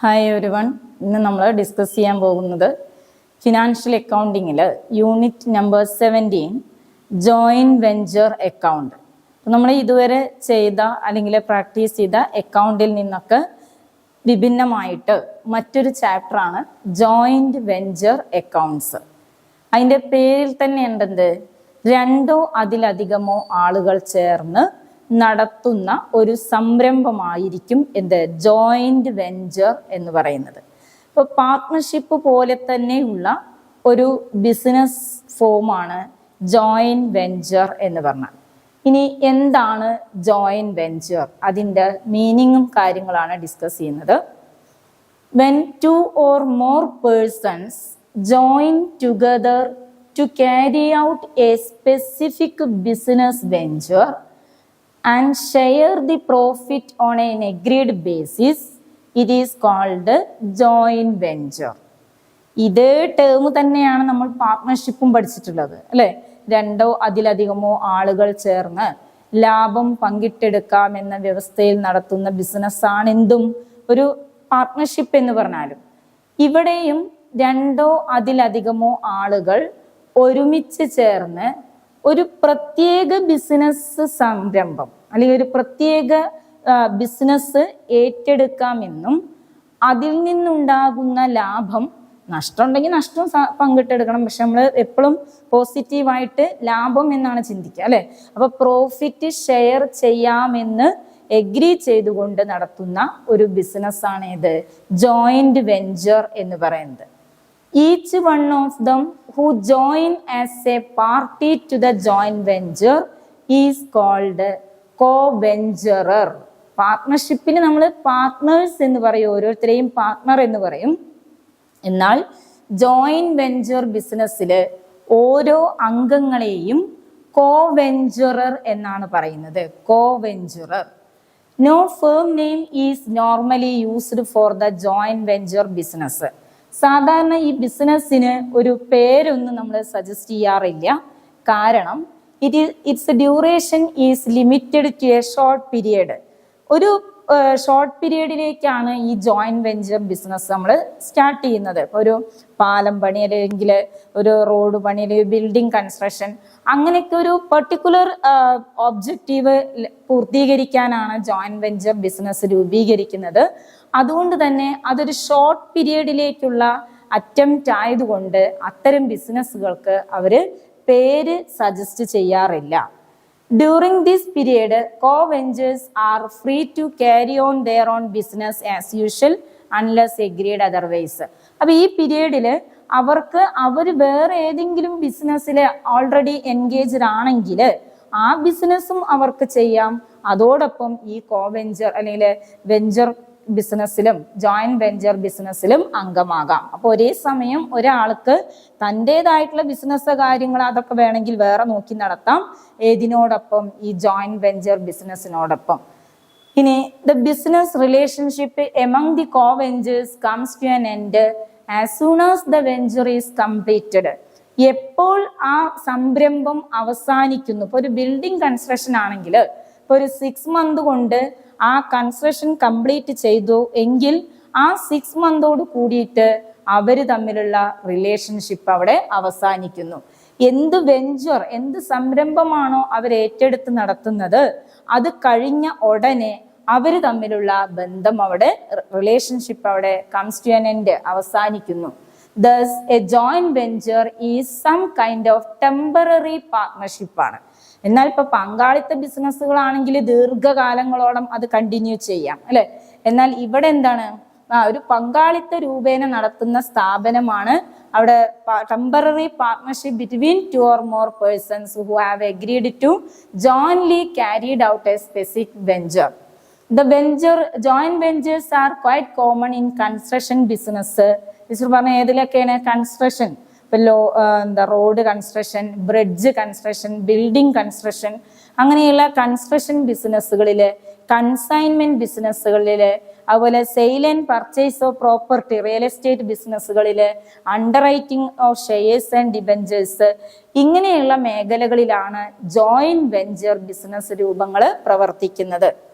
Hi everyone. ഇന്ന് നമ്മൾ discuss ചെയ്യാൻ പോകുന്നത് ഫിനാൻഷ്യൽ അക്കൗണ്ടിങ്ങിൽ unit number 17 joint venture account. നമ്മൾ ഇതുവരെ ചെയ്ത അല്ലെങ്കിൽ പ്രാക്ടീസ് ചെയ്ത അക്കൗണ്ടിൽ നിന്നൊക്കെ വിഭിന്നമായിട്ട് മറ്റൊരു ചാപ്റ്ററാണ് ജോയിൻറ്റ് വെഞ്ചർ അക്കൗണ്ട്സ്. അതിൻ്റെ പേരിൽ തന്നെ ഉണ്ടെന്ത്, രണ്ടോ അതിലധികമോ ആളുകൾ ചേർന്ന് നടത്തുന്ന ഒരു സംരംഭമായിരിക്കും എന്ത്, ജോയിൻറ്റ് വെഞ്ചർ എന്ന് പറയുന്നത്. ഇപ്പോൾ പാർട്ട്ണർഷിപ്പ് പോലെ തന്നെയുള്ള ഒരു ബിസിനസ് ഫോമാണ് ജോയിൻറ്റ് വെഞ്ചർ എന്ന് പറഞ്ഞാൽ. ഇനി എന്താണ് ജോയിൻറ്റ് വെഞ്ചർ, അതിൻ്റെ മീനിങ്ങും കാര്യങ്ങളാണ് ഡിസ്കസ് ചെയ്യുന്നത്. When two or more persons join together to carry out a specific business venture and share the profit on an agreed basis, it is called joint venture. ഇതേ term തന്നെയാണ് നമ്മൾ പാർട്ട്ണർഷിപ്പും പഠിച്ചിട്ടുള്ളത് അല്ലേ. രണ്ടോ അതിലധികമോ ആളുകൾ ചേർന്ന് ലാഭം പങ്കിട്ടെടുക്കാം എന്ന വ്യവസ്ഥയിൽ നടത്തുന്ന ബിസിനസ്സാണ് എന്തും ഒരു പാർട്ട്ണർഷിപ്പ് എന്ന് പറഞ്ഞാലും. ഇവിടെയും രണ്ടോ അതിലധികമോ ആളുകൾ ഒരുമിച്ച് ചേർന്ന് ഒരു പ്രത്യേക ബിസിനസ് സംരംഭം അല്ലെങ്കിൽ ഒരു പ്രത്യേക ബിസിനസ് ഏറ്റെടുക്കാമെന്നും അതിൽ നിന്നുണ്ടാകുന്ന ലാഭം, നഷ്ടം ഉണ്ടെങ്കിൽ നഷ്ടം പങ്കിട്ടെടുക്കണം, പക്ഷെ നമ്മൾ എപ്പോഴും പോസിറ്റീവായിട്ട് ലാഭം എന്നാണ് ചിന്തിക്കുക അല്ലെ. അപ്പൊ പ്രോഫിറ്റ് ഷെയർ ചെയ്യാമെന്ന് എഗ്രി ചെയ്തുകൊണ്ട് നടത്തുന്ന ഒരു ബിസിനസ്സാണ് ഇത് ജോയിന്റ് വെഞ്ചർ എന്ന് പറയുന്നത്. Each one of them who join as a party to the joint venture is called co-venturer. പാർട്ട്ണർഷിപ്പിന് നമ്മൾ പാർട്ട്നേഴ്സ് എന്ന് പറയും, ഓരോരുത്തരെയും പാർട്ട്ണർ എന്ന് പറയും. എന്നാൽ ജോയിന്റ് വെഞ്ചർ ബിസിനസ്സിൽ ഓരോ അംഗങ്ങളെയും co-venturer എന്നാണ് പറയുന്നത്. co-venturer. No firm name is normally used for the joint venture business. സാധാരണ ഈ ബിസിനസ്സിന് ഒരു പേരൊന്നും നമ്മൾ സജസ്റ്റ് ചെയ്യാറില്ല. കാരണം it's duration is limited to a short period. ഒരു ഷോർട്ട് പീരിയഡിലേക്കാണ് ഈ ജോയിന്റ് വെഞ്ചർ ബിസിനസ് നമ്മൾ സ്റ്റാർട്ട് ചെയ്യുന്നത്. ഒരു പാലം പണി അല്ലെങ്കിൽ ഒരു റോഡ് പണി അല്ലെങ്കിൽ ബിൽഡിംഗ് കൺസ്ട്രക്ഷൻ, അങ്ങനെയൊക്കെ ഒരു പെർട്ടിക്കുലർ ഒബ്ജക്റ്റീവ് പൂർത്തീകരിക്കാനാണ് ജോയിന്റ് വെഞ്ചർ ബിസിനസ് രൂപീകരിക്കുന്നത്. അതുകൊണ്ട് തന്നെ അതൊരു ഷോർട്ട് പീരിയഡിലേക്കുള്ള അറ്റംപ്റ്റ് ആയതുകൊണ്ട് അത്തരം ബിസിനസ്സുകൾക്ക് അവര് പേര് സജസ്റ്റ് ചെയ്യാറില്ല. During this period, co-ventures are free to carry on their own business as usual unless agreed otherwise. അപ്പൊ ഈ പീരിയഡിൽ അവർ വേറെ ഏതെങ്കിലും ബിസിനസ്സിൽ ഓൾറെഡി എൻഗേജ്ഡ് ആണെങ്കിൽ ആ ബിസിനസ്സും അവർക്ക് ചെയ്യാം. അതോടൊപ്പം ഈ കോ-വെഞ്ചർ അല്ലെങ്കിൽ വെഞ്ചർ ബിസിനസ്സിലും ജോയിന്റ് വെഞ്ചർ ബിസിനസ്സിലും അംഗമാകാം. അപ്പോൾ ഒരേ സമയം ഒരാൾക്ക് തൻ്റെതായിട്ടുള്ള ബിസിനസ് കാര്യങ്ങൾ അതൊക്കെ വേണമെങ്കിൽ വേറെ നോക്കി നടത്താം, ഏതിനോടൊപ്പം, ഈ ജോയിന്റ് വെഞ്ചർ ബിസിനസ്സിനോടൊപ്പം. ഇനി the business relationship among the co-venturers comes to an end as soon as the venture is completed. എപ്പോൾ ആ സംരംഭം അവസാനിക്കുന്നു, ഇപ്പൊ ഒരു ബിൽഡിംഗ് കൺസ്ട്രക്ഷൻ ആണെങ്കിൽ ഇപ്പൊ ഒരു 6 month കൊണ്ട് ആ കൺസ്ട്രക്ഷൻ കംപ്ലീറ്റ് ചെയ്തു എങ്കിൽ ആ 6 month കൂടിയിട്ട് അവര് തമ്മിലുള്ള റിലേഷൻഷിപ്പ് അവിടെ അവസാനിക്കുന്നു. എന്ത് വെഞ്ചർ, എന്ത് സംരംഭമാണോ അവർ ഏറ്റെടുത്ത് നടത്തുന്നത്, അത് കഴിഞ്ഞ ഉടനെ അവര് തമ്മിലുള്ള ബന്ധം അവിടെ, റിലേഷൻഷിപ്പ് അവിടെ കംസ് ടു ആൻ എൻഡ്, അവസാനിക്കുന്നു. Thus, a joint venture is some kind of temporary partnership ആണ്. എന്നാൽ ഇപ്പൊ പങ്കാളിത്ത ബിസിനസ്സുകളാണെങ്കിൽ ദീർഘകാലങ്ങളോളം അത് കണ്ടിന്യൂ ചെയ്യാം അല്ലെ. എന്നാൽ ഇവിടെ എന്താണ്, ഒരു പങ്കാളിത്ത രൂപേണ നടത്തുന്ന സ്ഥാപനമാണ് അവിടെ temporary partnership between 2 or more persons who have agreed to jointly carried out a specific venture. The joint ventures are quite common in construction business. പറഞ്ഞ ഏതിലൊക്കെയാണ് കൺസ്ട്രക്ഷൻ, ഇപ്പൊ road construction, bridge construction, building construction, അങ്ങനെയുള്ള construction ബിസിനസ്സുകളില്, consignment ബിസിനസ്സുകളില്, അതുപോലെ sale and purchase of property, real estate ബിസിനസ്സുകളില്, underwriting of shares and debentures, ഇങ്ങനെയുള്ള മേഖലകളിലാണ് ജോയിന്റ് വെഞ്ചർ ബിസിനസ് രൂപങ്ങൾ പ്രവർത്തിക്കുന്നത്.